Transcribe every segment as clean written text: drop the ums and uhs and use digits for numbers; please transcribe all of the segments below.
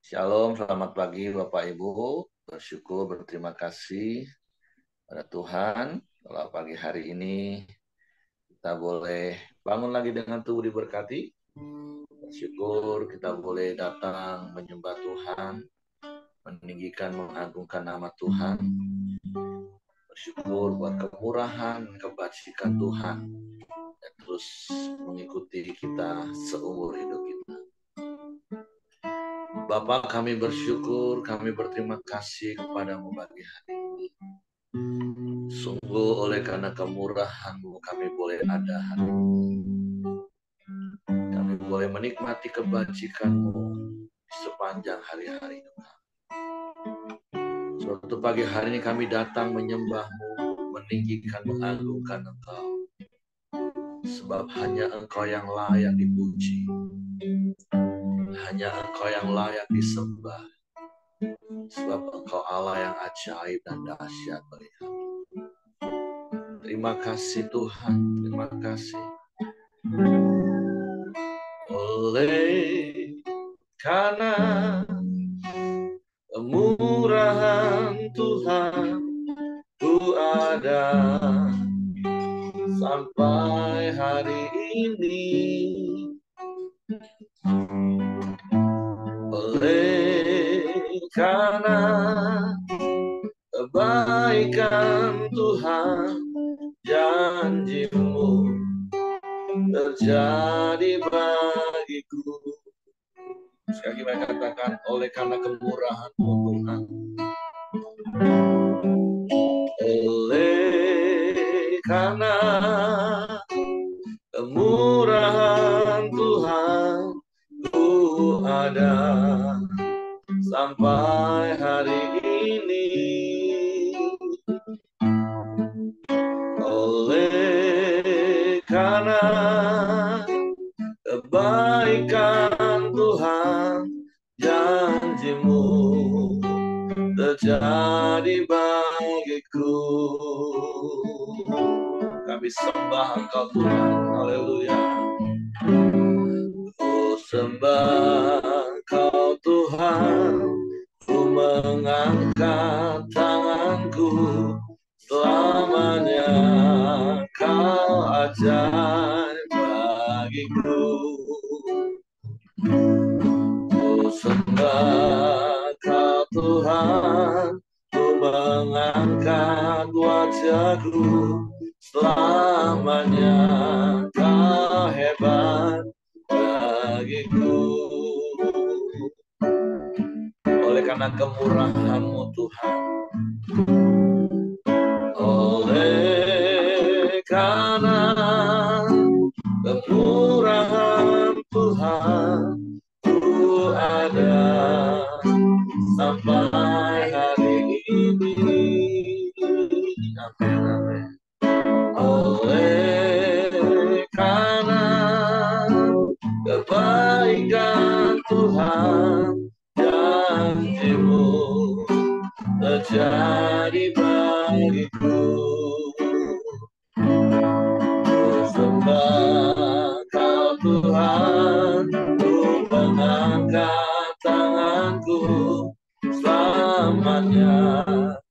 Shalom, selamat pagi Bapak Ibu. Bersyukur, berterima kasih pada Tuhan kalau pagi hari ini kita boleh bangun lagi dengan tubuh diberkati. Bersyukur kita boleh datang menyembah Tuhan, meninggikan, mengagungkan nama Tuhan. Bersyukur buat kemurahan, kebajikan Tuhan yang terus mengikuti kita seumur hidup kita. Bapak, kami bersyukur, kami berterima kasih kepadamu pagi hari ini. Sungguh oleh karena kemurahan-Mu kami boleh ada hari ini. Kami boleh menikmati kebajikan-Mu sepanjang hari-hari kami. Suatu pagi hari ini kami datang menyembah-Mu, meninggikan, mengagungkan Engkau. Sebab hanya Engkau yang layak dipuji. Hanya Engkau yang layak disembah. Sebab Engkau Allah yang ajaib dan dahsyat bagi kami. Terima kasih Tuhan, terima kasih. Oleh karena kemurahan Tuhan, ku ada sampai hari ini. Oleh karena kebaikan Tuhan, janji-Mu terjadi bagiku. Sekali lagi katakan, oleh karena kemurahan-Mu Tuhan. Oleh karena kemurahan Tuhan, ku ada sampai hari ini. Oleh karena kebaikan Tuhan, janji-Mu terjadi bagiku. Kami sembah Engkau Tuhan, haleluya. Ku sembah Engkau Tuhan, ku mengangkat tanganku, selamanya Kau ajaib bagiku. Ku sembah Kau Tuhan, ku mengangkat wajahku, selamanya Kau hebat bagiku. Oleh karena kemurahan-Mu Tuhan, oleh karena kemurahan Tuhan, ku ada sampai hari ini. Amin, amin. Oleh karena kebaikan Tuhan, janji-Mu terjadi bagiku. Ku sembah Kau Tuhan, ku mengangkat tanganku, selamanya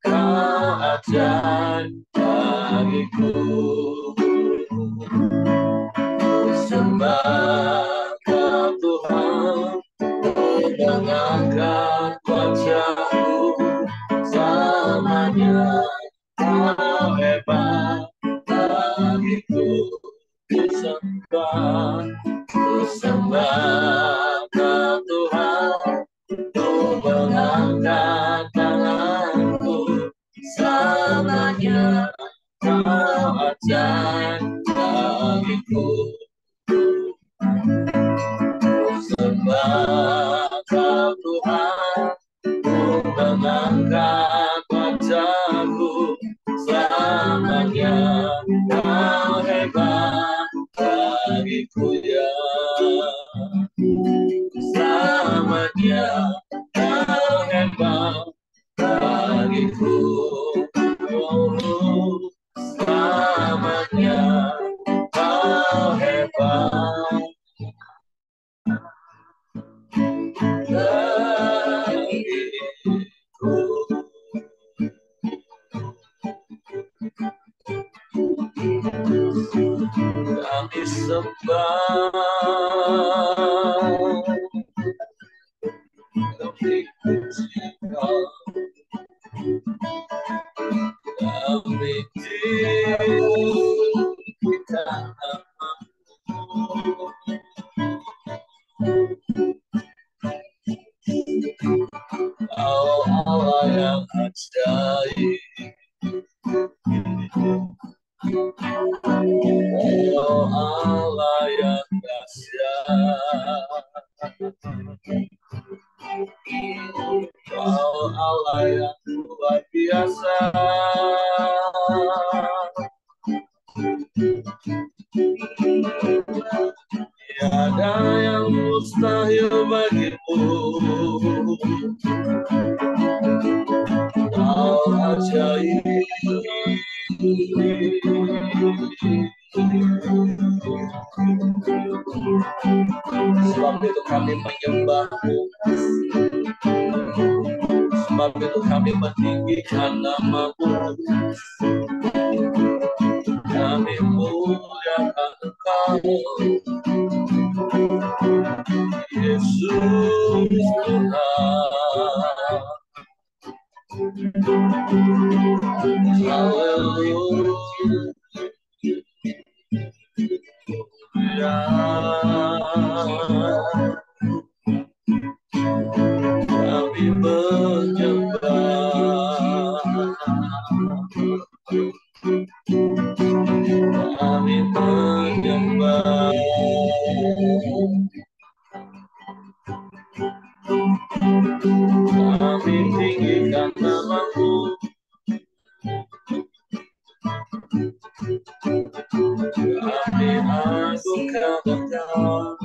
Kau ajaib bagiku. Ku sembah Kau Tuhan, ku mengangkat wajahku, selamanya Kau hebat bagiku. Ku sembah Kau Tuhan, ku mengangkat tanganku, selamanya Kau ajaib bagiku. Ku sembah Kau Tuhan, ku mengangkat wajahku, selamanya Kau hebat bagiku, ya. Selamanya Kau hebat bagiku. Selamanya Kau hebat sembah, kami pujikan, kami tinggikan namamu. Kau Allah yang ajaib, Kau Allah yang dahsyat, Kau Allah yang luar biasa. Tiada yang mustahil bagimu. Kau ajaib. Sebab itu kami menyembahmu, sebab itu kami meninggikan namamu, kami muliakan Engkau, Yesus Tuhan. Kami menyembah, kami menyembah, kami tinggikan namamu, kami agungkan Engkau.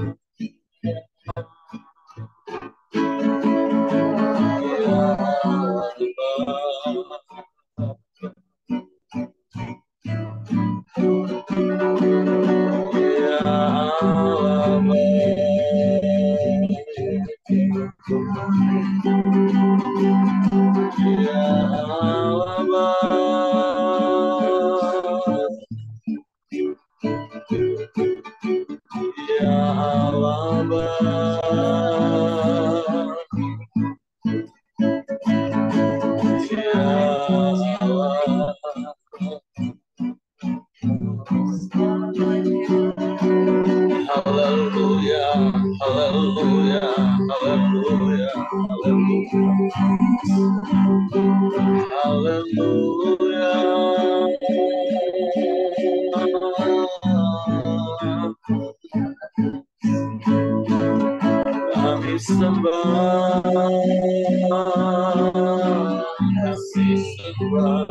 Kami sembah, kami sembah,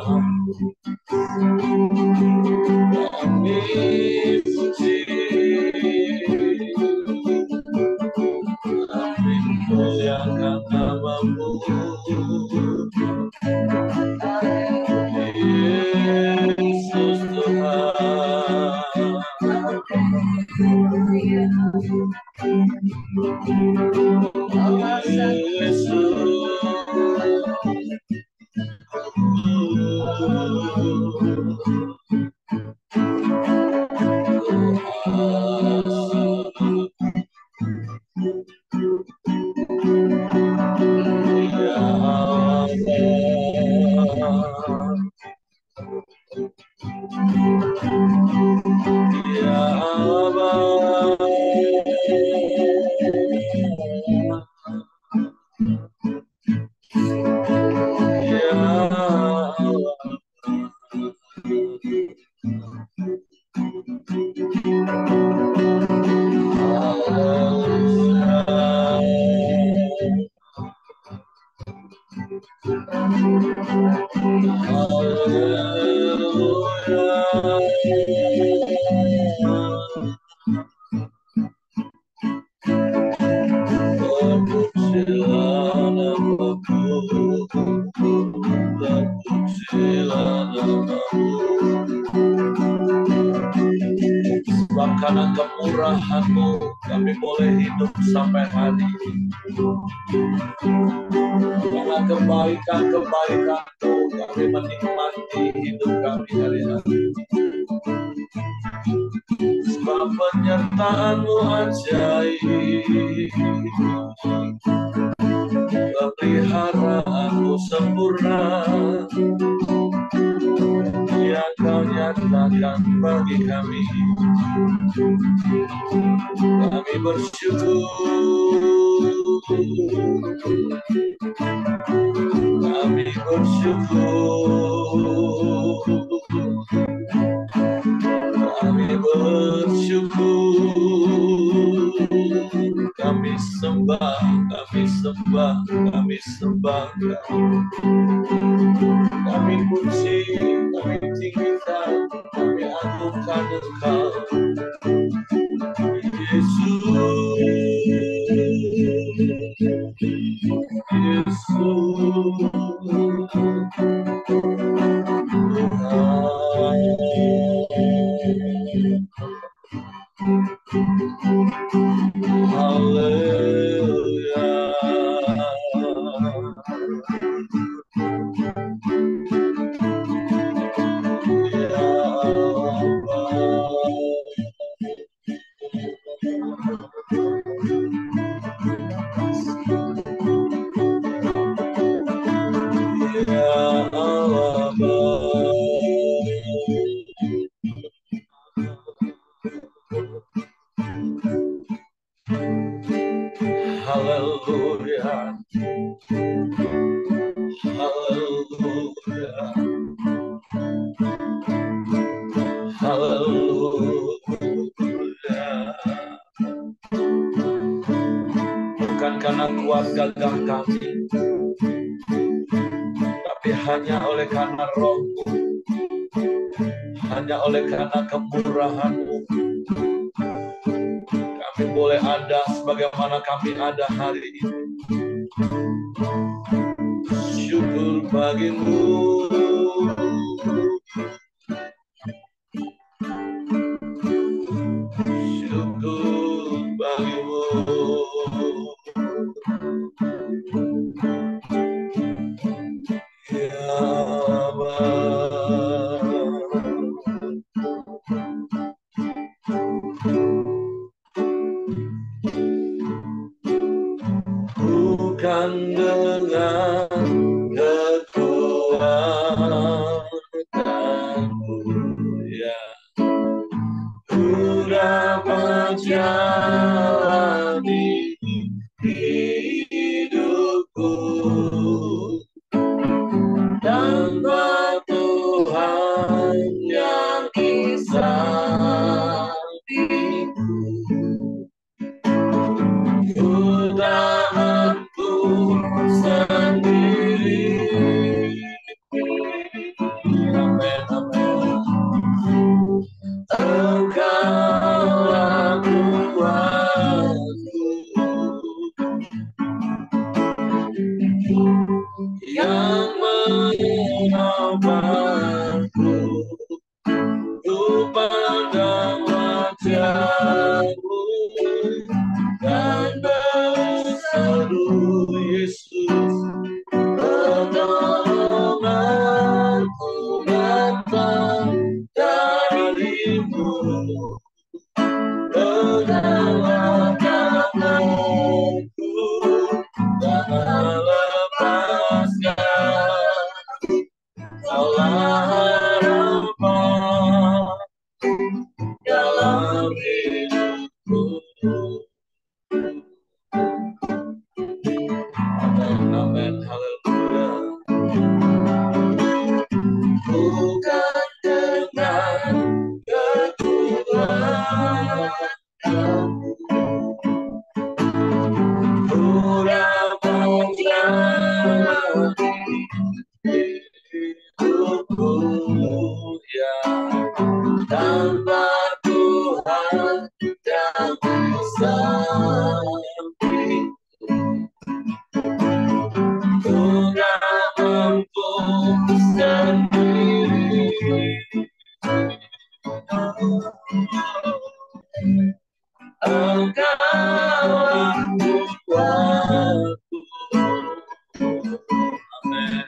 kami puji, kami muliakan namamu, Yesus Tuhan. Sebab karena kemurahan-Mu kami boleh hidup sampai hari ini. Karena kebaikan-kebaikan-Mu kami menikmati hidup kami hari-hari. tanpa penyertaan-Mu ajaib. Peliharaanmu sempurna yang Kau nyatakan bagi kami. Kami bersyukur, kami bersyukur, kami bersyukur, kami sembah, kami sembah, kami sembah, kami puji, kami tinggikan, kami agungkan Engkau, Yesus, Haleluya, haleluya, haleluya. Bukan karena kuat gagah kami, tapi hanya oleh karena Roh-Mu, hanya oleh karena kemurahan-Mu, kami boleh ada sebagaimana kami ada hari ini. Syukur bagi-Mu, syukur bagi-Mu, ya Allah. Bukan dengan kekuatanmu, ya, ku dapat jalani hidupku tanpa Tuhan yang di sampingku. Ku tak mampu sendiri. Amin, amin. Engkaulah kuatku yang menolongku. Ku pandang wajah-Mu dan berseru, Yesus, pertolonganku datang dari-Mu. Peganglah tanganku, jangan lepaskan, Kaulah harapan dalam hidupku. Amin, amin, haleluya. Bukan dengan kekuatanmu, ku dapat jalani hidupku, ya, tanpa Tuhan yang di sampingku. Ku tak mampu sendiri. Engkaulah kuatku, amin,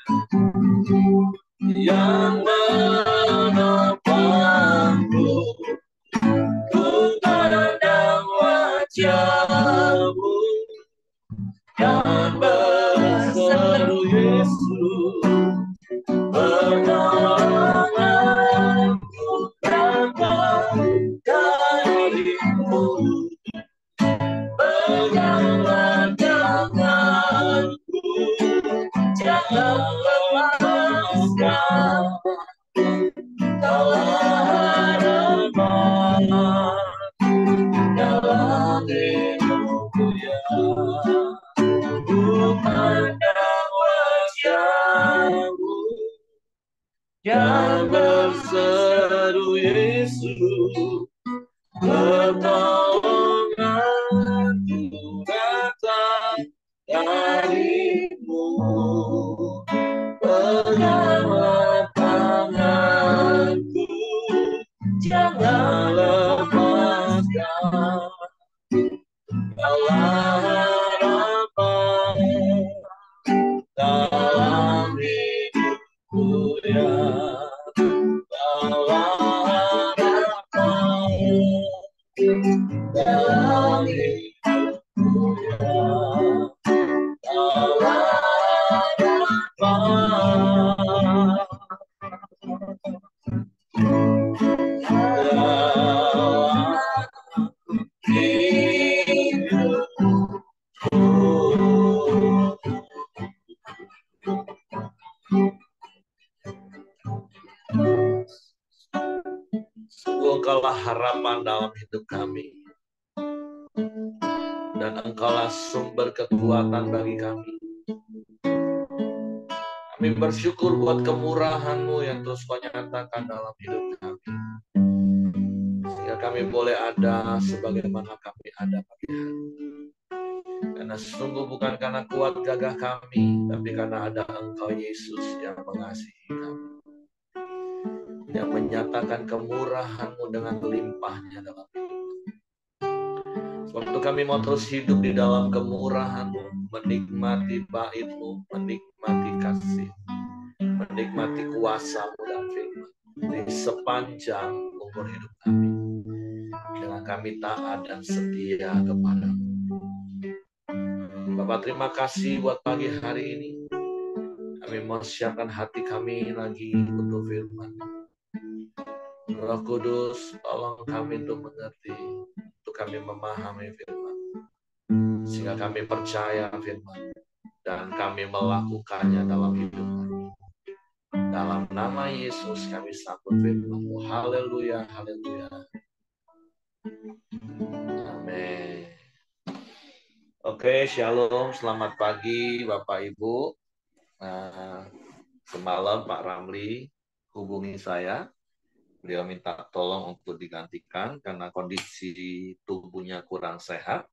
yang menopangku. Ku wajah-Mu, dan berseru Yesus, pertolonganku datang dari-Mu. Peganglah tanganku, jangan lepaskan, Kaulah harapan dalam hidupku ya. Ku pandang wajah-Mu yang berseru Yesus, pertolonganku datang dari-Mu. Peganglah tanganku, jangan lepaskan, Kaulah harapan dalam hidupku ya. Kaulah harapan dalam hidupku ya. Kaulah harapan dalam hidupku. Sungguh Engkaulah harapan dalam hidup kami, dan Engkaulah sumber kekuatan bagi kami. Kami bersyukur buat kemurahan-Mu yang terus Kau nyatakan dalam hidup kami, sehingga kami boleh ada sebagaimana kami ada pagi hari. Karena sungguh bukan karena kuat gagah kami, tapi karena ada Engkau Yesus yang mengasihi kami, yang menyatakan kemurahan-Mu dengan limpahnya dalam hidup kami. Waktu kami mau terus hidup di dalam kemurahan-Mu, menikmati bait-Mu, menikmati kasih, menikmati kuasa-Mu dan firman di sepanjang umur hidup kami, dengan kami taat dan setia kepada-Mu. Bapak, terima kasih buat pagi hari ini. Kami mau siapkan hati kami lagi untuk firman. Roh Kudus, tolong kami untuk mengerti, untuk kami memahami firman, sehingga kami percaya firman dan kami melakukannya dalam hidup kami. Dalam nama Yesus kami sambut firman-Mu. Haleluya, haleluya. Amin. Oke, shalom, selamat pagi Bapak Ibu. Semalam Pak Ramli hubungi saya. Beliau minta tolong untuk digantikan karena kondisi tubuhnya kurang sehat.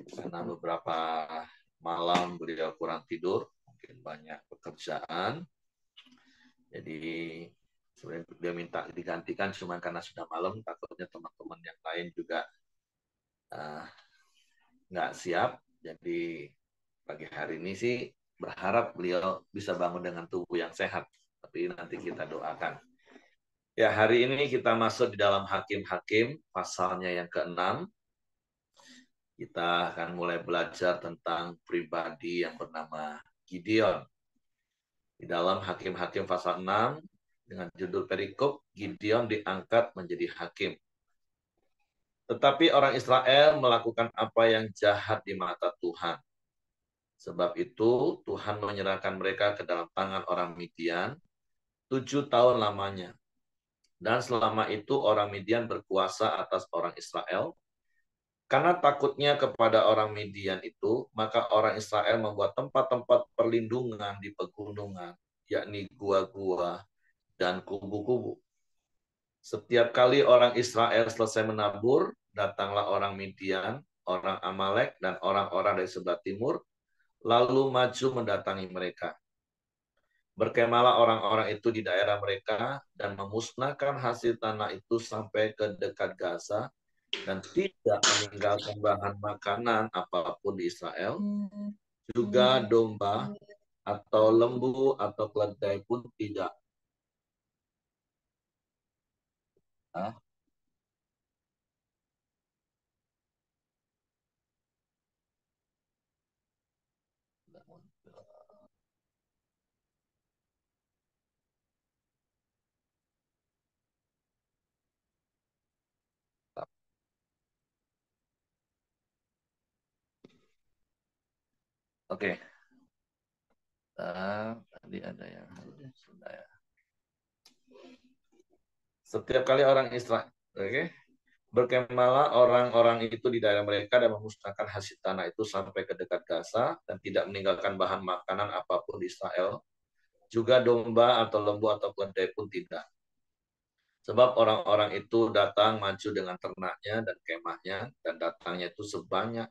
Karena beberapa malam beliau kurang tidur, mungkin banyak pekerjaan. Jadi sebenarnya dia minta digantikan, cuma karena sudah malam, takutnya teman-teman yang lain juga nggak siap. Jadi pagi hari ini sih berharap beliau bisa bangun dengan tubuh yang sehat. Tapi nanti kita doakan. Ya, hari ini kita masuk di dalam Hakim-Hakim, pasalnya yang ke-6. Kita akan mulai belajar tentang pribadi yang bernama Gideon. Di dalam Hakim-Hakim pasal 6, dengan judul perikop, Gideon diangkat menjadi hakim. Tetapi orang Israel melakukan apa yang jahat di mata Tuhan. Sebab itu, Tuhan menyerahkan mereka ke dalam tangan orang Midian 7 tahun lamanya. Dan selama itu orang Midian berkuasa atas orang Israel. Karena takutnya kepada orang Midian itu, maka orang Israel membuat tempat-tempat perlindungan di pegunungan, yakni gua-gua dan kubu-kubu. Setiap kali orang Israel selesai menabur, datanglah orang Midian, orang Amalek, dan orang-orang dari sebelah timur, lalu maju mendatangi mereka. Berkemalah orang-orang itu di daerah mereka dan memusnahkan hasil tanah itu sampai ke dekat Gaza dan tidak meninggalkan bahan makanan apapun di Israel, juga domba atau lembu atau keledai pun tidak. Oke. Tadi ada yang sudah ya. Setiap kali orang Israel, oke, berkemahlah orang-orang itu di daerah mereka dan memusnahkan hasil tanah itu sampai ke dekat Gaza dan tidak meninggalkan bahan makanan apapun di Israel. Juga domba atau lembu atau keledai pun tidak. Sebab orang-orang itu datang maju dengan ternaknya dan kemahnya, dan datangnya itu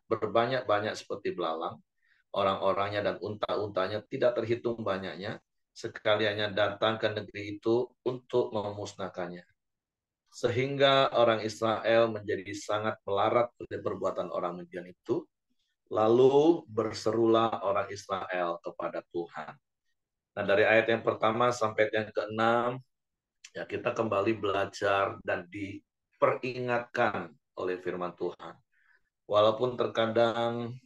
berbanyak-banyak seperti belalang. Orang-orangnya dan unta-untanya tidak terhitung banyaknya, sekaliannya datang ke negeri itu untuk memusnahkannya. Sehingga orang Israel menjadi sangat melarat oleh perbuatan orang Midian itu. Lalu berserulah orang Israel kepada Tuhan. Nah, dari ayat yang pertama sampai yang ke-6, ya kita kembali belajar dan diperingatkan oleh firman Tuhan. Walaupun terkadang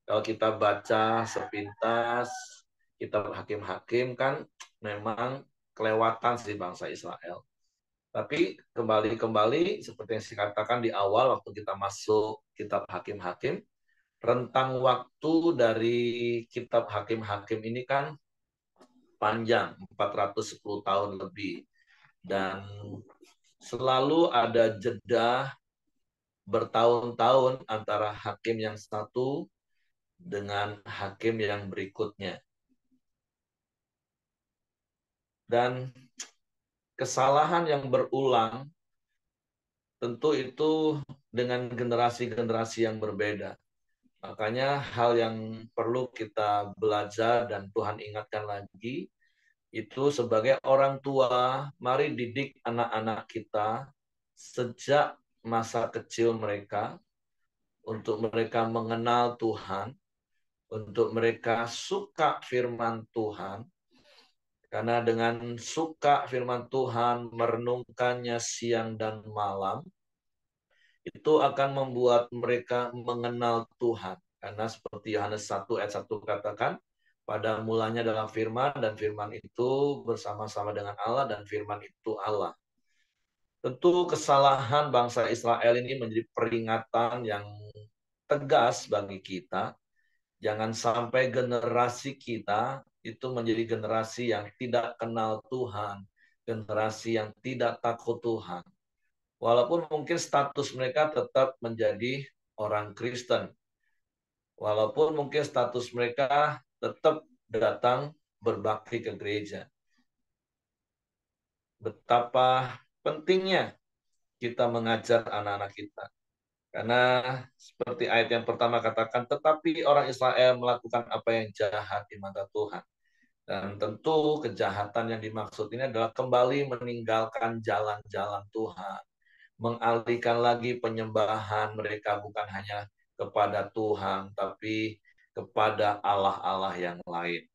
kalau kita baca sepintas, kitab Hakim-Hakim kan memang kelewatan sih bangsa Israel. Tapi kembali seperti yang saya katakan di awal waktu kita masuk kitab Hakim-Hakim, rentang waktu dari kitab Hakim-Hakim ini kan panjang, 410 tahun lebih. Dan selalu ada jeda bertahun-tahun antara hakim yang satu dengan hakim yang berikutnya. Dan kesalahan yang berulang tentu itu dengan generasi-generasi yang berbeda. Makanya hal yang perlu kita belajar dan Tuhan ingatkan lagi, itu sebagai orang tua, mari didik anak-anak kita sejak masa kecil mereka, untuk mereka mengenal Tuhan, untuk mereka suka firman Tuhan, karena dengan suka firman Tuhan, merenungkannya siang dan malam, itu akan membuat mereka mengenal Tuhan. Karena seperti Yohanes 1 ayat 1 katakan, pada mulanya adalah firman, dan firman itu bersama-sama dengan Allah, dan firman itu Allah. Tentu kesalahan bangsa Israel ini menjadi peringatan yang tegas bagi kita. Jangan sampai generasi kita itu menjadi generasi yang tidak kenal Tuhan, generasi yang tidak takut Tuhan. Walaupun mungkin status mereka tetap menjadi orang Kristen. Walaupun mungkin status mereka tetap datang berbakti ke gereja. Betapa pentingnya kita mengajar anak-anak kita. Karena seperti ayat yang pertama katakan, tetapi orang Israel melakukan apa yang jahat di mata Tuhan. Dan tentu kejahatan yang dimaksud ini adalah kembali meninggalkan jalan-jalan Tuhan. Mengalihkan lagi penyembahan mereka bukan hanya kepada Tuhan, tapi kepada Allah-Allah yang lain.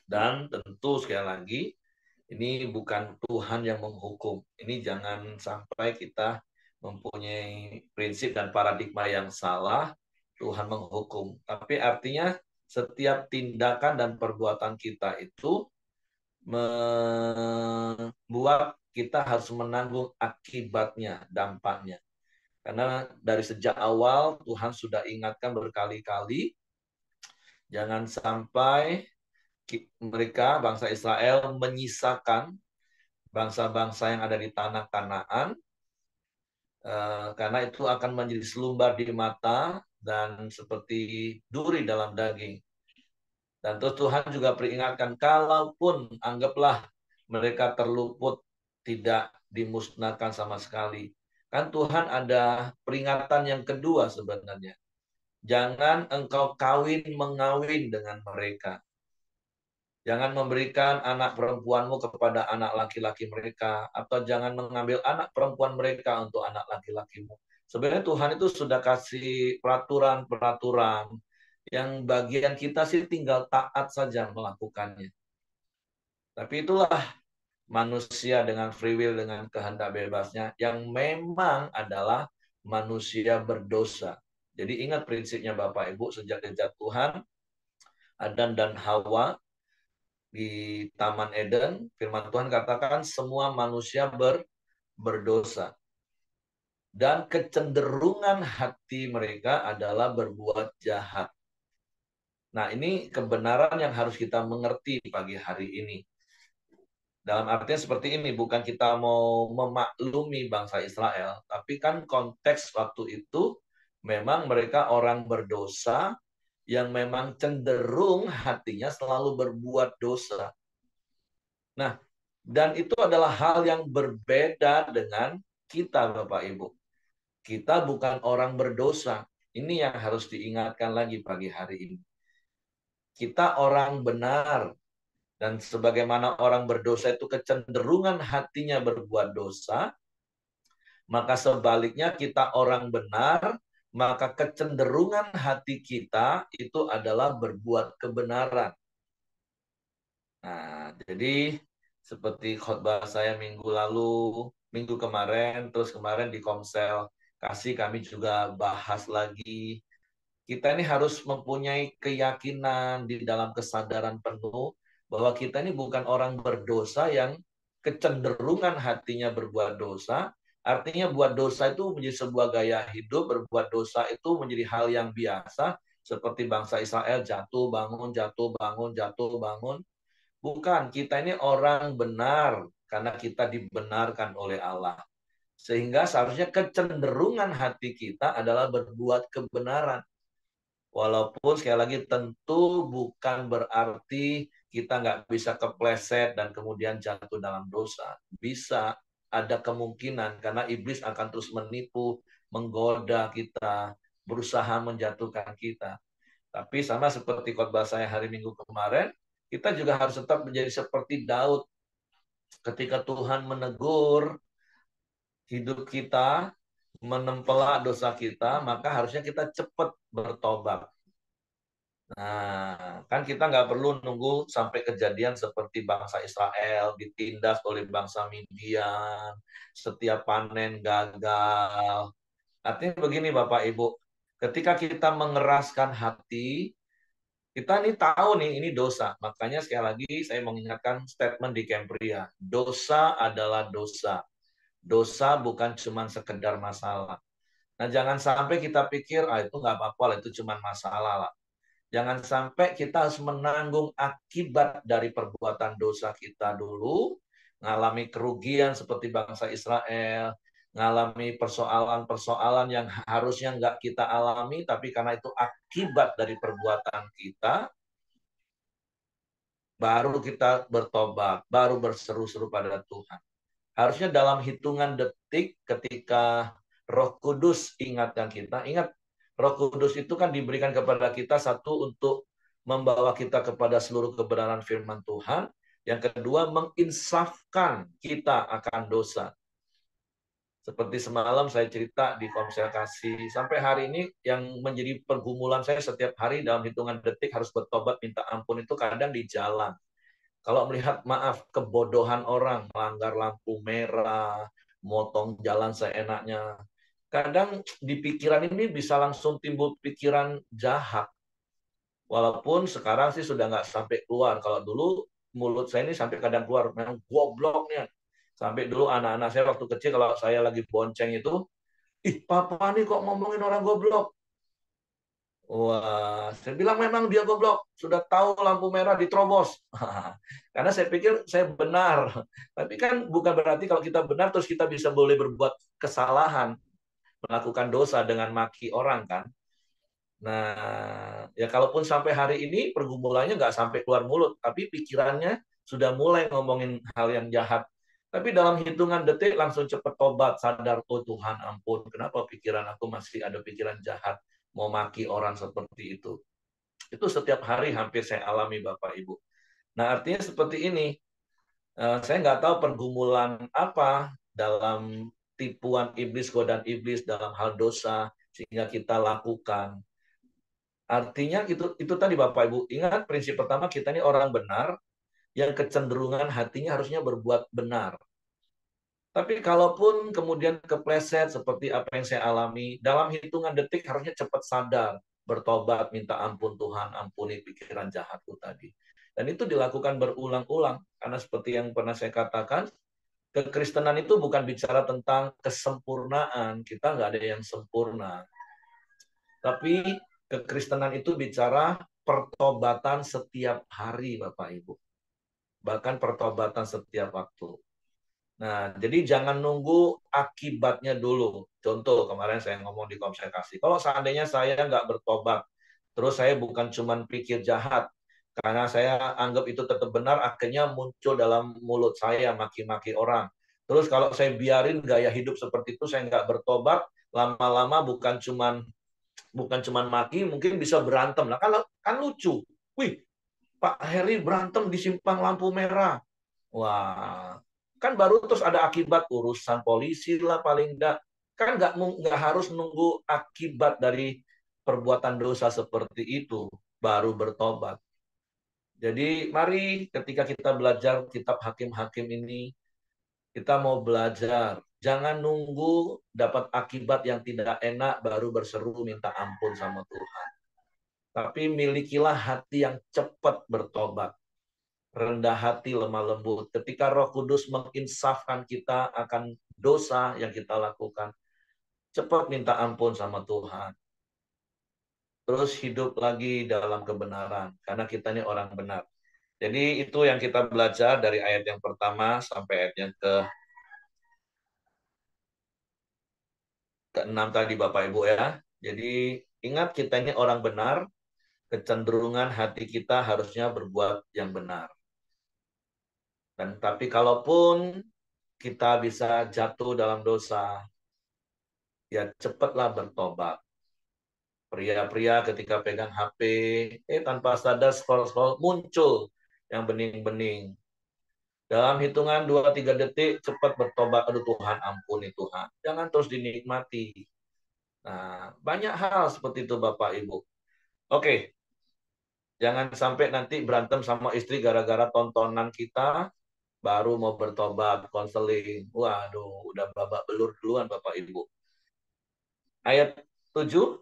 Dan tentu sekali lagi, ini bukan Tuhan yang menghukum. Ini jangan sampai kita mempunyai prinsip dan paradigma yang salah, Tuhan menghukum. Tapi artinya setiap tindakan dan perbuatan kita itu membuat kita harus menanggung akibatnya, dampaknya. Karena dari sejak awal Tuhan sudah ingatkan berkali-kali, jangan sampai mereka, bangsa Israel, menyisakan bangsa-bangsa yang ada di tanah Kanaan, karena itu akan menjadi selumbar di mata dan seperti duri dalam daging. Dan terus Tuhan juga peringatkan, kalaupun anggaplah mereka terluput, tidak dimusnahkan sama sekali. Kan Tuhan ada peringatan yang kedua sebenarnya. Jangan engkau mengawin dengan mereka. Jangan memberikan anak perempuanmu kepada anak laki-laki mereka, atau jangan mengambil anak perempuan mereka untuk anak laki-lakimu. Sebenarnya Tuhan itu sudah kasih peraturan-peraturan yang bagian kita sih tinggal taat saja melakukannya. Tapi itulah manusia dengan free will, dengan kehendak bebasnya, yang memang adalah manusia berdosa. Jadi ingat prinsipnya Bapak Ibu, sejak Tuhan, Adan dan Hawa di Taman Eden, firman Tuhan katakan semua manusia berdosa. Dan kecenderungan hati mereka adalah berbuat jahat. Nah, ini kebenaran yang harus kita mengerti pagi hari ini. Dalam artian seperti ini, bukan kita mau memaklumi bangsa Israel, tapi kan konteks waktu itu memang mereka orang berdosa yang memang cenderung hatinya selalu berbuat dosa. Nah, dan itu adalah hal yang berbeda dengan kita, Bapak Ibu. Kita bukan orang berdosa. Ini yang harus diingatkan lagi pagi hari ini. Kita orang benar. Dan sebagaimana orang berdosa itu kecenderungan hatinya berbuat dosa, maka sebaliknya kita orang benar, maka kecenderungan hati kita itu adalah berbuat kebenaran. Nah, jadi seperti khotbah saya minggu kemarin, terus kemarin di Komsel Kasih kami juga bahas lagi. Kita ini harus mempunyai keyakinan di dalam kesadaran penuh bahwa kita ini bukan orang berdosa yang kecenderungan hatinya berbuat dosa. Artinya buat dosa itu menjadi sebuah gaya hidup, berbuat dosa itu menjadi hal yang biasa, seperti bangsa Israel jatuh, bangun, jatuh, bangun, jatuh, bangun. Bukan, kita ini orang benar karena kita dibenarkan oleh Allah. Sehingga seharusnya kecenderungan hati kita adalah berbuat kebenaran. Walaupun sekali lagi tentu bukan berarti kita nggak bisa kepleset dan kemudian jatuh dalam dosa. Bisa, ada kemungkinan karena iblis akan terus menipu, menggoda kita, berusaha menjatuhkan kita. Tapi sama seperti khotbah saya hari Minggu kemarin, kita juga harus tetap menjadi seperti Daud. Ketika Tuhan menegur hidup kita, menempelak dosa kita, maka harusnya kita cepat bertobat. Nah, kan kita nggak perlu nunggu sampai kejadian seperti bangsa Israel ditindas oleh bangsa Midian, setiap panen gagal. Artinya begini Bapak Ibu, ketika kita mengeraskan hati, kita ini tahu nih ini dosa. Makanya sekali lagi saya mengingatkan statement di Kempria, dosa adalah dosa. Dosa bukan cuma sekedar masalah. Nah, jangan sampai kita pikir, itu nggak apa-apa lah, itu cuma masalah lah. Jangan sampai kita harus menanggung akibat dari perbuatan dosa kita dulu, mengalami kerugian seperti bangsa Israel, mengalami persoalan-persoalan yang harusnya nggak kita alami, tapi karena itu akibat dari perbuatan kita, baru kita bertobat, baru berseru-seru pada Tuhan. Harusnya dalam hitungan detik ketika Roh Kudus ingatkan kita, ingat Roh Kudus itu kan diberikan kepada kita satu untuk membawa kita kepada seluruh kebenaran firman Tuhan, yang kedua menginsafkan kita akan dosa. Seperti semalam saya cerita di Komsel Kasih, sampai hari ini yang menjadi pergumulan saya setiap hari dalam hitungan detik harus bertobat minta ampun itu kadang di jalan. Kalau melihat maaf kebodohan orang, melanggar lampu merah, motong jalan seenaknya, kadang di pikiran ini bisa langsung timbul pikiran jahat. Walaupun sekarang sih sudah nggak sampai keluar. Kalau dulu mulut saya ini sampai kadang keluar, memang gobloknya. Sampai dulu anak-anak saya waktu kecil kalau saya lagi bonceng itu, ih papa nih kok ngomongin orang goblok. Wah, saya bilang memang dia goblok. Sudah tahu lampu merah diterobos. Karena saya pikir saya benar. Tapi kan bukan berarti kalau kita benar terus kita bisa boleh berbuat kesalahan, melakukan dosa dengan maki orang kan. Nah, ya kalaupun sampai hari ini pergumulannya nggak sampai keluar mulut, tapi pikirannya sudah mulai ngomongin hal yang jahat. Tapi dalam hitungan detik langsung cepat tobat, sadar, oh Tuhan ampun, kenapa pikiran aku masih ada pikiran jahat, mau maki orang seperti itu. Itu setiap hari hampir saya alami Bapak Ibu. Nah artinya seperti ini, saya nggak tahu pergumulan apa dalam tipuan iblis, godaan iblis dalam hal dosa, sehingga kita lakukan. Artinya itu tadi Bapak Ibu, ingat prinsip pertama kita ini orang benar, yang kecenderungan hatinya harusnya berbuat benar. Tapi kalaupun kemudian kepleset seperti apa yang saya alami, dalam hitungan detik harusnya cepat sadar bertobat, minta ampun Tuhan, ampuni pikiran jahatku tadi. Dan itu dilakukan berulang-ulang. Karena seperti yang pernah saya katakan, kekristenan itu bukan bicara tentang kesempurnaan. Kita nggak ada yang sempurna. Tapi kekristenan itu bicara pertobatan setiap hari, Bapak Ibu. Bahkan pertobatan setiap waktu. Nah, jadi jangan nunggu akibatnya dulu. Contoh, kemarin saya ngomong di konsekrasi. Kalau seandainya saya nggak bertobat, terus saya bukan cuma pikir jahat, karena saya anggap itu tetap benar, akhirnya muncul dalam mulut saya maki-maki orang. Terus kalau saya biarin gaya hidup seperti itu, saya nggak bertobat, lama-lama bukan cuman maki, mungkin bisa berantem. Nah, kan lucu. Wih, Pak Heri berantem di simpang lampu merah. Wah, kan baru terus ada akibat urusan polisi lah paling enggak. Kan nggak harus nunggu akibat dari perbuatan dosa seperti itu baru bertobat. Jadi mari ketika kita belajar kitab Hakim-Hakim ini, kita mau belajar. Jangan nunggu dapat akibat yang tidak enak baru berseru minta ampun sama Tuhan. Tapi milikilah hati yang cepat bertobat. Rendah hati, lemah lembut. Ketika Roh Kudus menginsafkan kita akan dosa yang kita lakukan, cepat minta ampun sama Tuhan. Terus hidup lagi dalam kebenaran, karena kita ini orang benar. Jadi itu yang kita belajar dari ayat yang pertama sampai ayat yang ke-6 tadi Bapak Ibu ya. Jadi ingat kita ini orang benar, kecenderungan hati kita harusnya berbuat yang benar. Dan tapi kalaupun kita bisa jatuh dalam dosa, ya cepatlah bertobat. Pria-pria ketika pegang HP, tanpa sadar scroll-scroll muncul yang bening-bening. Dalam hitungan 2-3 detik cepat bertobat. Aduh Tuhan, ampuni Tuhan. Jangan terus dinikmati. Nah, banyak hal seperti itu Bapak Ibu. Oke, jangan sampai nanti berantem sama istri gara-gara tontonan kita, baru mau bertobat, konseling. Waduh, udah babak belur duluan Bapak Ibu. Ayat 7,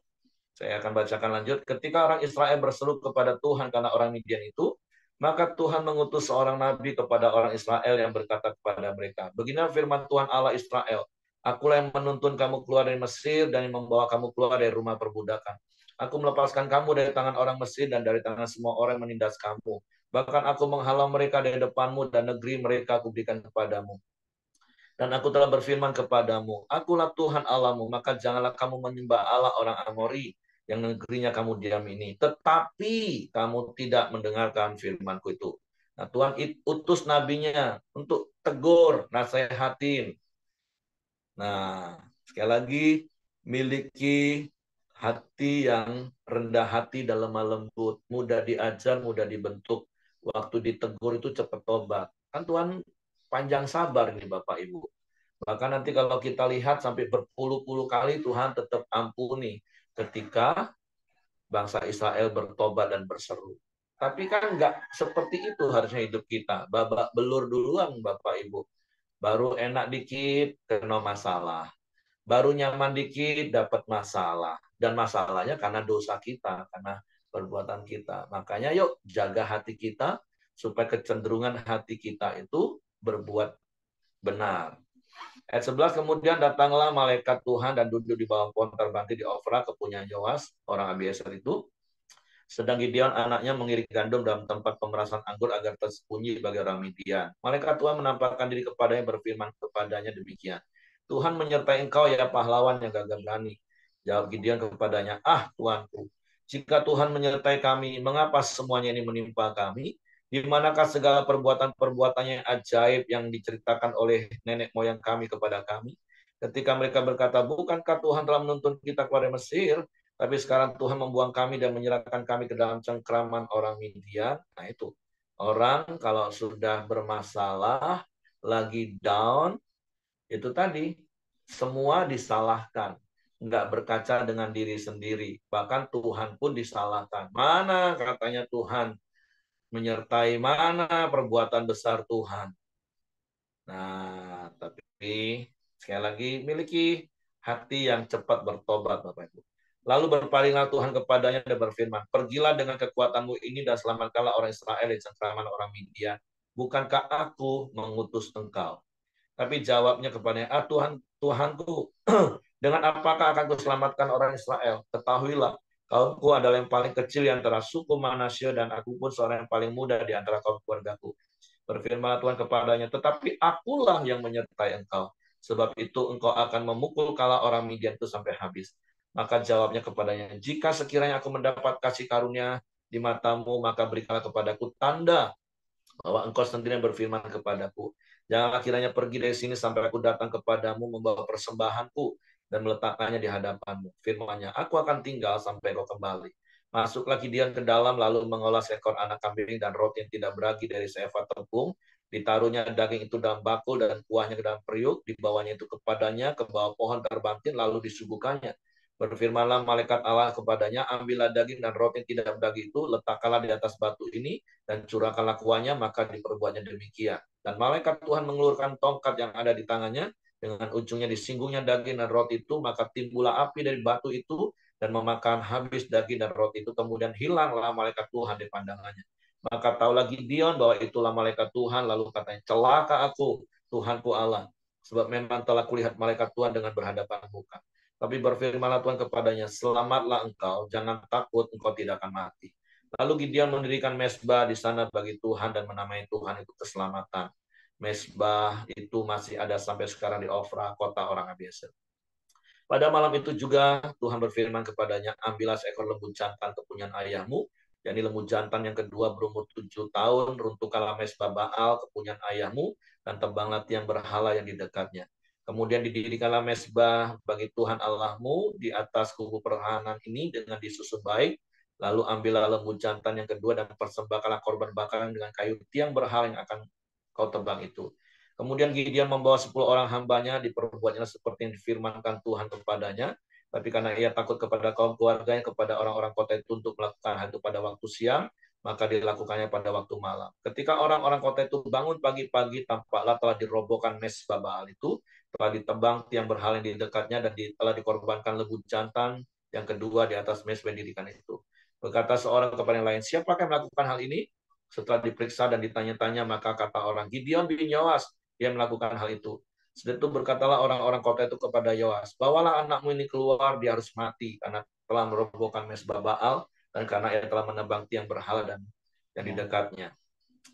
saya akan bacakan lanjut. Ketika orang Israel berseru kepada Tuhan karena orang Midian itu, maka Tuhan mengutus seorang nabi kepada orang Israel yang berkata kepada mereka, beginilah firman Tuhan Allah Israel, akulah yang menuntun kamu keluar dari Mesir dan yang membawa kamu keluar dari rumah perbudakan. Aku melepaskan kamu dari tangan orang Mesir dan dari tangan semua orang yang menindas kamu. Bahkan aku menghalau mereka dari depanmu dan negeri mereka aku berikan kepadamu. Dan aku telah berfirman kepadamu, akulah Tuhan Allahmu, maka janganlah kamu menyembah Allah orang Amori, yang negerinya kamu diam ini. Tetapi kamu tidak mendengarkan firmanku itu. Nah, Tuhan utus nabinya untuk tegur, nasihatin. Nah, sekali lagi, miliki hati yang rendah hati dan lemah lembut, mudah diajar, mudah dibentuk. Waktu ditegur itu cepat tobat. Kan Tuhan panjang sabar ini Bapak Ibu. Bahkan nanti kalau kita lihat sampai berpuluh-puluh kali Tuhan tetap ampuni ketika bangsa Israel bertobat dan berseru. Tapi kan nggak seperti itu harusnya hidup kita. Babak belur duluan Bapak Ibu. Baru enak dikit kena masalah. Baru nyaman dikit dapat masalah. Dan masalahnya karena dosa kita, karena perbuatan kita. Makanya yuk jaga hati kita supaya kecenderungan hati kita itu berbuat benar. Ayat 11, kemudian datanglah malaikat Tuhan dan duduk di bawah pohon terbangkit di Ofra, kepunyaan Yoas, orang Abiezer itu. Sedang Gideon anaknya mengirik gandum dalam tempat pemerasan anggur agar tersembunyi bagi orang Midian. Malaikat Tuhan menampakkan diri kepadanya berfirman kepadanya demikian. Tuhan menyertai engkau ya pahlawan yang gagah berani. Jawab Gideon kepadanya, ah Tuanku, jika Tuhan menyertai kami, mengapa semuanya ini menimpa kami? Di manakah segala perbuatan-perbuatannya ajaib yang diceritakan oleh nenek moyang kami kepada kami? Ketika mereka berkata, bukankah Tuhan telah menuntun kita keluar dari Mesir? Tapi sekarang Tuhan membuang kami dan menyerahkan kami ke dalam cengkraman orang Midian. Nah itu, orang kalau sudah bermasalah, lagi down, itu tadi, semua disalahkan. Nggak berkaca dengan diri sendiri. Bahkan Tuhan pun disalahkan. Mana katanya Tuhan menyertai, mana perbuatan besar Tuhan. Nah, tapi sekali lagi miliki hati yang cepat bertobat Bapak Ibu. Lalu berpalinglah Tuhan kepadanya dan berfirman, pergilah dengan kekuatanmu ini dan selamatkanlah orang Israel dari cengkraman orang Midian. Bukankah aku mengutus engkau? Tapi jawabnya kepadanya, Tuhan, Tuhanku, dengan apakah akan kuselamatkan orang Israel? Ketahuilah, kaumku adalah yang paling kecil di antara suku Manasye dan aku pun seorang yang paling muda di antara kaum keluargaku. Berfirmanlah Tuhan kepadanya, tetapi akulah yang menyertai engkau. Sebab itu engkau akan memukul kala orang Midian itu sampai habis. Maka jawabnya kepadanya, jika sekiranya aku mendapat kasih karunia di matamu, maka berikanlah kepadaku tanda bahwa engkau sendiri yang berfirman kepadaku. Janganlah kiranya pergi dari sini sampai aku datang kepadamu membawa persembahanku dan meletakkannya di hadapanmu. Firman-Nya, aku akan tinggal sampai kau kembali. Masuklah Gideon ke dalam, lalu mengolah seekor anak kambing dan roti yang tidak beragi dari seefah tepung. Ditaruhnya daging itu dalam bakul dan kuahnya ke dalam periuk. Dibawanya itu kepadanya ke bawah pohon terbantin, lalu disuguhkannya. Berfirmanlah malaikat Allah kepadanya, ambillah daging dan roti yang tidak berdaging itu, letakkanlah di atas batu ini, dan curahkanlah kuahnya, maka diperbuatnya demikian. Dan malaikat Tuhan mengelurkan tongkat yang ada di tangannya, dengan ujungnya disinggungnya daging dan roti itu, maka timbullah api dari batu itu, dan memakan habis daging dan roti itu, kemudian hilanglah malaikat Tuhan di pandangannya. Maka tahulah Gideon bahwa itulah malaikat Tuhan, lalu katanya, celaka aku, Tuhanku Allah, sebab memang telah kulihat malaikat Tuhan dengan berhadapan muka. Tapi berfirmanlah Tuhan kepadanya, selamatlah engkau, jangan takut, engkau tidak akan mati. Lalu Gideon mendirikan mezbah di sana bagi Tuhan dan menamai Tuhan itu keselamatan. Mezbah itu masih ada sampai sekarang di Ofra, kota orang Abiezer. Pada malam itu juga Tuhan berfirman kepadanya, ambillah seekor lembu jantan kepunyaan ayahmu, yakni lembu jantan yang kedua berumur 7 tahun, runtuhkanlah mezbah Baal kepunyaan ayahmu, dan tebanglah tiang berhala yang di dekatnya. Kemudian didirikanlah mezbah bagi Tuhan Allahmu di atas kubu pertahanan ini dengan disusun baik. Lalu ambillah lembu jantan yang kedua dan persembahkanlah korban bakaran dengan kayu tiang berhala yang akan kau tebang itu. Kemudian Gideon membawa 10 orang hambanya, diperbuatnya seperti yang difirmankan Tuhan kepadanya. Tapi karena ia takut kepada kaum keluarganya, kepada orang-orang kota itu untuk melakukan hal itu pada waktu siang, maka dilakukannya pada waktu malam. Ketika orang-orang kota itu bangun pagi-pagi, tampaklah telah dirobohkan mezbah Baal itu, telah ditebang tiang berhala yang di dekatnya, dan telah dikorbankan lembu jantan yang kedua di atas mezbah yang didirikan itu. Berkata seorang kepada yang lain, siapakah yang melakukan hal ini? Setelah diperiksa dan ditanya-tanya, maka kata orang, Gideon bin Yoas, dia melakukan hal itu. Setelah itu berkatalah orang-orang kota itu kepada Yoas, bawalah anakmu ini keluar, dia harus mati, karena telah merobohkan mezbah Baal, dan karena ia telah menebang tiang berhala dan yang di dekatnya.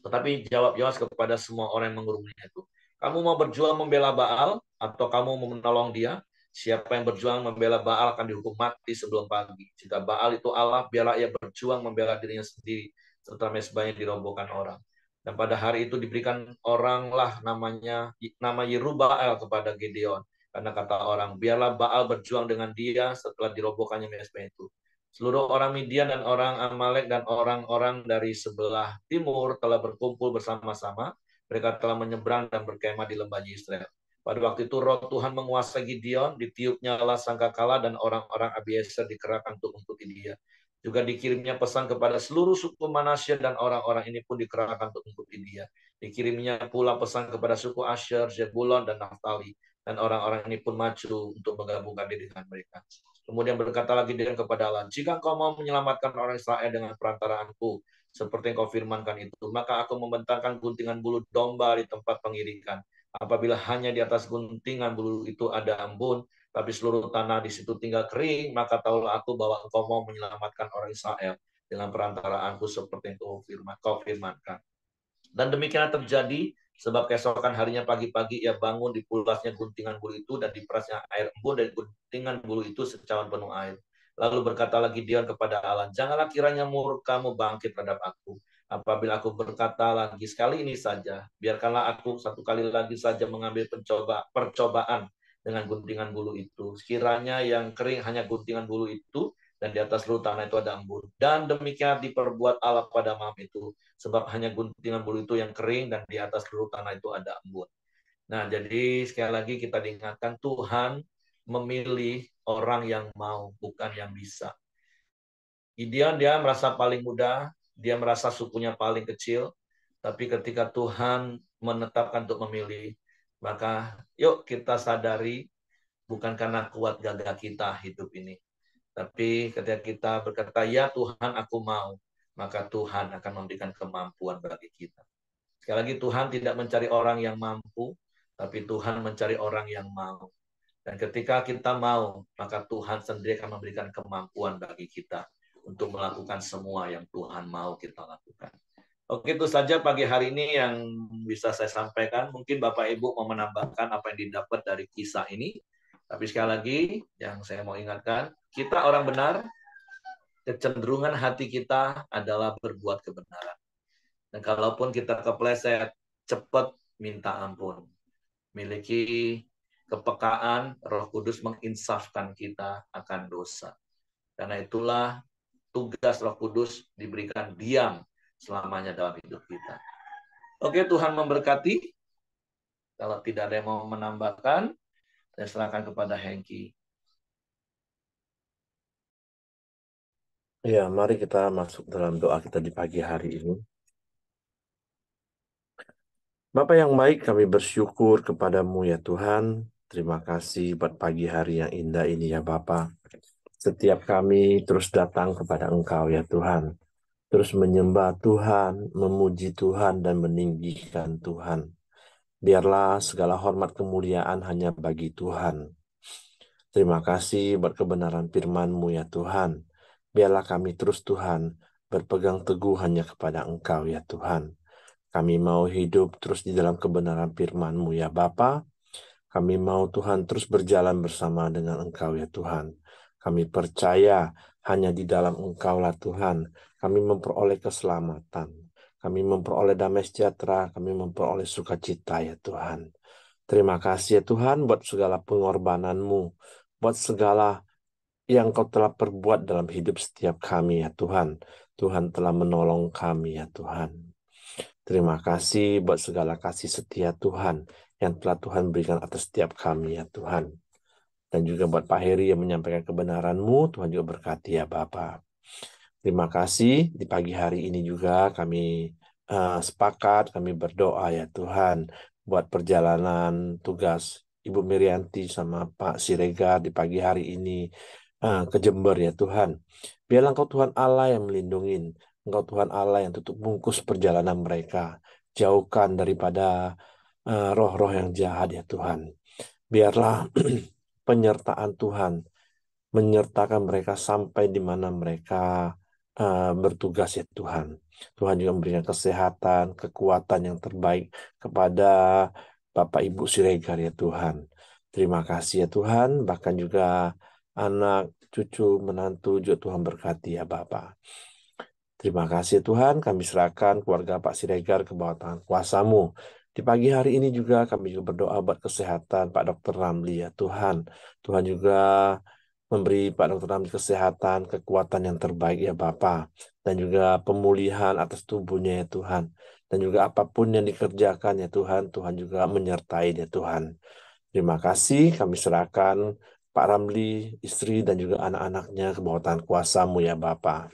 Tetapi jawab Yoas kepada semua orang yang menguruminya itu, kamu mau berjuang membela Baal, atau kamu mau menolong dia? Siapa yang berjuang membela Baal akan dihukum mati sebelum pagi. Jika Baal itu Allah, biarlah ia berjuang membela dirinya sendiri, setelah mezbahnya dirobohkan orang. Dan pada hari itu diberikan oranglah nama Yerubbaal kepada Gideon. Karena kata orang, biarlah Baal berjuang dengan dia setelah dirobohkannya mezbah itu. Seluruh orang Midian dan orang Amalek dan orang-orang dari sebelah timur telah berkumpul bersama-sama. Mereka telah menyeberang dan berkemah di lembah Israel. Pada waktu itu roh Tuhan menguasai Gideon, ditiupnya lah sangkakala dan orang-orang Abiezer dikerahkan untuk mengikuti dia. Juga dikirimnya pesan kepada seluruh suku Manasye dan orang-orang ini pun dikerahkan untuk mengikuti dia. Dikirimnya pula pesan kepada suku Asher, Zebulon, dan Naftali. Dan orang-orang ini pun maju untuk menggabungkan diri dengan mereka. Kemudian berkata lagi Gideon kepada Allah, jika engkau mau menyelamatkan orang Israel dengan perantaraanku, seperti yang kau firmankan itu, maka aku membentangkan guntingan bulu domba di tempat pengirikan. Apabila hanya di atas guntingan bulu itu ada embun, tapi seluruh tanah di situ tinggal kering, maka tahulah aku bahwa engkau mau menyelamatkan orang Israel dengan perantaraanku seperti yang kau firmankan. Dan demikianlah terjadi, sebab keesokan harinya pagi-pagi ia bangun, dipulasnya guntingan bulu itu dan diperasnya air embun dari guntingan bulu itu secawan penuh air. Lalu berkata lagi Gideon kepada Allah, janganlah kiranya murkamu bangkit terhadap aku. Apabila aku berkata lagi sekali ini saja, biarkanlah aku satu kali lagi saja mengambil percobaan dengan guntingan bulu itu. Sekiranya yang kering hanya guntingan bulu itu, dan di atas seluruh tanah itu ada embun. Dan demikian diperbuat Allah pada malam itu, sebab hanya guntingan bulu itu yang kering dan di atas seluruh tanah itu ada embun. Nah, jadi sekali lagi kita diingatkan Tuhan memilih orang yang mau, bukan yang bisa. Gideon dia merasa paling muda, dia merasa sukunya paling kecil, tapi ketika Tuhan menetapkan untuk memilih, maka yuk kita sadari bukan karena kuat gagah kita hidup ini, Tapi ketika kita berkata, ya Tuhan aku mau, maka Tuhan akan memberikan kemampuan bagi kita. Sekali lagi Tuhan tidak mencari orang yang mampu, tapi Tuhan mencari orang yang mau. Dan ketika kita mau, maka Tuhan sendiri akan memberikan kemampuan bagi kita untuk melakukan semua yang Tuhan mau kita lakukan. Oke, itu saja pagi hari ini yang bisa saya sampaikan. Mungkin Bapak Ibu mau menambahkan apa yang didapat dari kisah ini. Tapi sekali lagi, yang saya mau ingatkan, kita orang benar, kecenderungan hati kita adalah berbuat kebenaran. Dan kalaupun kita kepleset, cepat minta ampun. Miliki kepekaan, Roh Kudus menginsafkan kita akan dosa. Karena itulah tugas Roh Kudus diberikan diam selamanya dalam hidup kita. Oke, Tuhan memberkati. Kalau tidak ada yang mau menambahkan, saya serahkan kepada Hengki. Ya, mari kita masuk dalam doa kita di pagi hari ini. Bapa yang baik, kami bersyukur kepadamu ya Tuhan. Terima kasih buat pagi hari yang indah ini ya Bapa. Setiap kami terus datang kepada Engkau ya Tuhan. Terus menyembah Tuhan, memuji Tuhan, dan meninggikan Tuhan. Biarlah segala hormat kemuliaan hanya bagi Tuhan. Terima kasih buat kebenaran firman-Mu ya Tuhan. Biarlah kami terus Tuhan berpegang teguh hanya kepada Engkau ya Tuhan. Kami mau hidup terus di dalam kebenaran firman-Mu ya Bapa. Kami mau Tuhan terus berjalan bersama dengan Engkau ya Tuhan. Kami percaya hanya di dalam Engkau lah Tuhan. Kami memperoleh keselamatan. Kami memperoleh damai sejahtera. Kami memperoleh sukacita ya Tuhan. Terima kasih ya Tuhan buat segala pengorbanan-Mu. Buat segala yang Kau telah perbuat dalam hidup setiap kami ya Tuhan. Tuhan telah menolong kami ya Tuhan. Terima kasih buat segala kasih setia Tuhan yang telah Tuhan berikan atas setiap kami ya Tuhan. Dan juga buat Pak Heri yang menyampaikan kebenaran-Mu, Tuhan juga berkati ya Bapa. Terima kasih di pagi hari ini juga kami sepakat, kami berdoa ya Tuhan buat perjalanan tugas Ibu Mirianti sama Pak Siregar di pagi hari ini ke Jember ya Tuhan. Biarlah Engkau Tuhan Allah yang melindungi, Engkau Tuhan Allah yang tutup bungkus perjalanan mereka. Jauhkan daripada roh-roh yang jahat ya Tuhan. Biarlah penyertaan Tuhan menyertakan mereka sampai di mana mereka bertugas ya Tuhan. Tuhan juga memberikan kesehatan, kekuatan yang terbaik kepada Bapak Ibu Siregar ya Tuhan. Terima kasih ya Tuhan, bahkan juga anak, cucu, menantu juga Tuhan berkati ya Bapak. Terima kasih Tuhan, kami serahkan keluarga Pak Siregar ke bawah tangan kuasa-Mu. Di pagi hari ini juga kami juga berdoa buat kesehatan Pak Dr. Ramli ya Tuhan. Tuhan juga memberi Pak Dr. Ramli kesehatan, kekuatan yang terbaik ya Bapa. Dan juga pemulihan atas tubuhnya ya Tuhan. Dan juga apapun yang dikerjakan ya Tuhan, Tuhan juga menyertai ya Tuhan. Terima kasih kami serahkan Pak Ramli, istri dan juga anak-anaknya ke bawah tangan kuasa-Mu ya Bapa.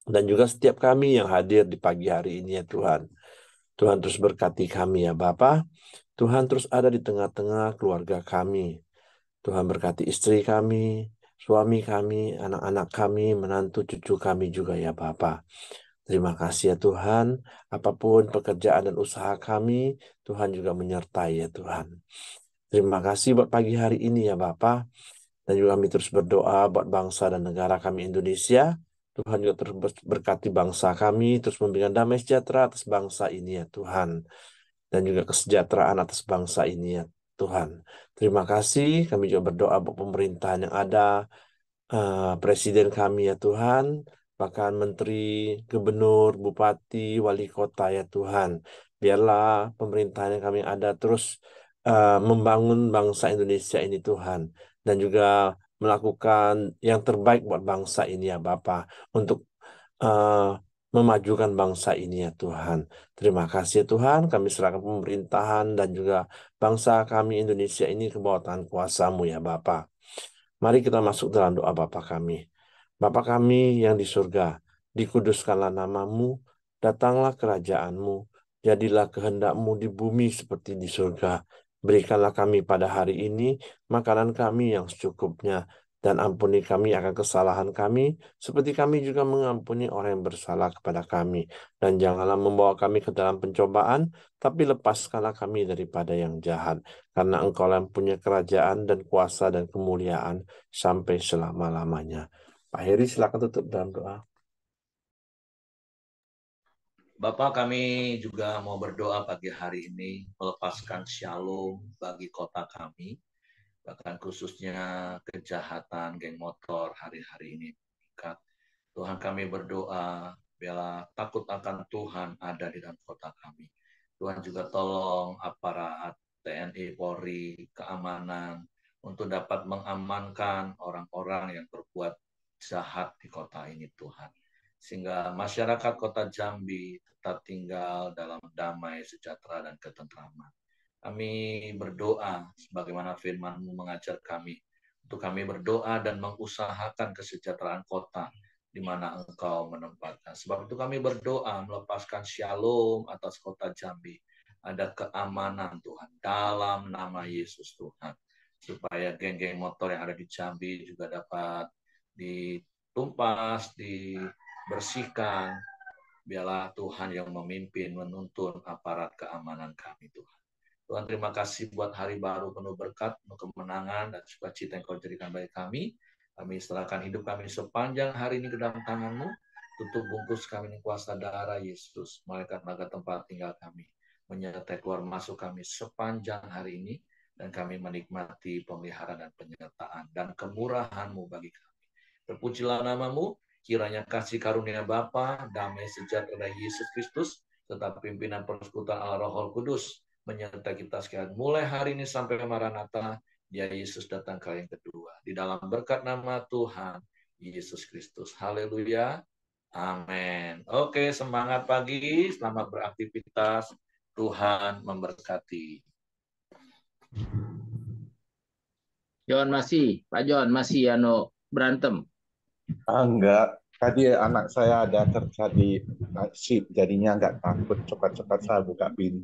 Dan juga setiap kami yang hadir di pagi hari ini ya Tuhan. Tuhan terus berkati kami ya Bapa. Tuhan terus ada di tengah-tengah keluarga kami. Tuhan berkati istri kami, suami kami, anak-anak kami, menantu cucu kami juga ya Bapa. Terima kasih ya Tuhan. Apapun pekerjaan dan usaha kami, Tuhan juga menyertai ya Tuhan. Terima kasih buat pagi hari ini ya Bapa. Dan juga kami terus berdoa buat bangsa dan negara kami Indonesia. Tuhan juga terus berkati bangsa kami, terus memberikan damai sejahtera atas bangsa ini ya Tuhan. Dan juga kesejahteraan atas bangsa ini ya Tuhan. Terima kasih, kami juga berdoa buat pemerintahan yang ada, Presiden kami ya Tuhan, bahkan Menteri, Gubernur, Bupati, Wali Kota ya Tuhan. Biarlah pemerintahan yang kami ada terus membangun bangsa Indonesia ini Tuhan. Dan juga melakukan yang terbaik buat bangsa ini ya Bapa. Untuk memajukan bangsa ini ya Tuhan. Terima kasih ya Tuhan, kami serahkan pemerintahan dan juga bangsa kami Indonesia ini ke bawah tangan kuasa-Mu ya Bapa. Mari kita masuk dalam doa Bapa kami. Bapa kami yang di surga, dikuduskanlah nama-Mu, datanglah kerajaan-Mu, jadilah kehendak-Mu di bumi seperti di surga. Berikanlah kami pada hari ini makanan kami yang secukupnya, Dan ampuni kami akan kesalahan kami, seperti kami juga mengampuni orang yang bersalah kepada kami. Dan janganlah membawa kami ke dalam pencobaan, tapi lepaskanlah kami daripada yang jahat. Karena Engkau yang punya kerajaan dan kuasa dan kemuliaan sampai selama-lamanya. Pak Heri, silakan tutup dalam doa. Bapak, kami juga mau berdoa pagi hari ini, melepaskan shalom bagi kota kami, bahkan khususnya kejahatan geng motor hari-hari ini meningkat. Tuhan, kami berdoa, biarlah takut akan Tuhan ada di dalam kota kami. Tuhan juga tolong aparat TNI, Polri, keamanan, untuk dapat mengamankan orang-orang yang berbuat jahat di kota ini, Tuhan. Sehingga masyarakat kota Jambi tetap tinggal dalam damai, sejahtera, dan ketentraman. Kami berdoa sebagaimana firman-Mu mengajar kami, untuk kami berdoa dan mengusahakan kesejahteraan kota di mana Engkau menempatkan. Sebab itu kami berdoa melepaskan shalom atas kota Jambi. Ada keamanan Tuhan dalam nama Yesus Tuhan. Supaya geng-geng motor yang ada di Jambi juga dapat ditumpas, dibersihkan. Biarlah Tuhan yang memimpin, menuntun aparat keamanan kami, Tuhan. Tuhan, terima kasih buat hari baru penuh berkat, penuh kemenangan, dan sukacita yang Kau jadikan bagi kami. Kami serahkan hidup kami sepanjang hari ini ke dalam tangan-Mu. Tutup bungkus kami dengan kuasa darah Yesus. Malaikat naga tempat tinggal kami menyertai keluar masuk kami sepanjang hari ini. Dan kami menikmati pemeliharaan dan penyertaan dan kemurahan-Mu bagi kami. Terpujilah nama-Mu. Kiranya kasih karunia Bapa, damai sejahtera dari Yesus Kristus, serta pimpinan persekutuan Allah Roh Kudus menyertai kita sekalian mulai hari ini sampai Maranatha, ya Yesus datang kali yang kedua. Di dalam berkat nama Tuhan Yesus Kristus. Haleluya. Amin. Oke, semangat pagi, selamat beraktivitas. Tuhan memberkati. John masih, Pak John masih berantem. Enggak, tadi anak saya ada terjadi shift, jadinya nggak takut cepat-cepat saya buka pintu.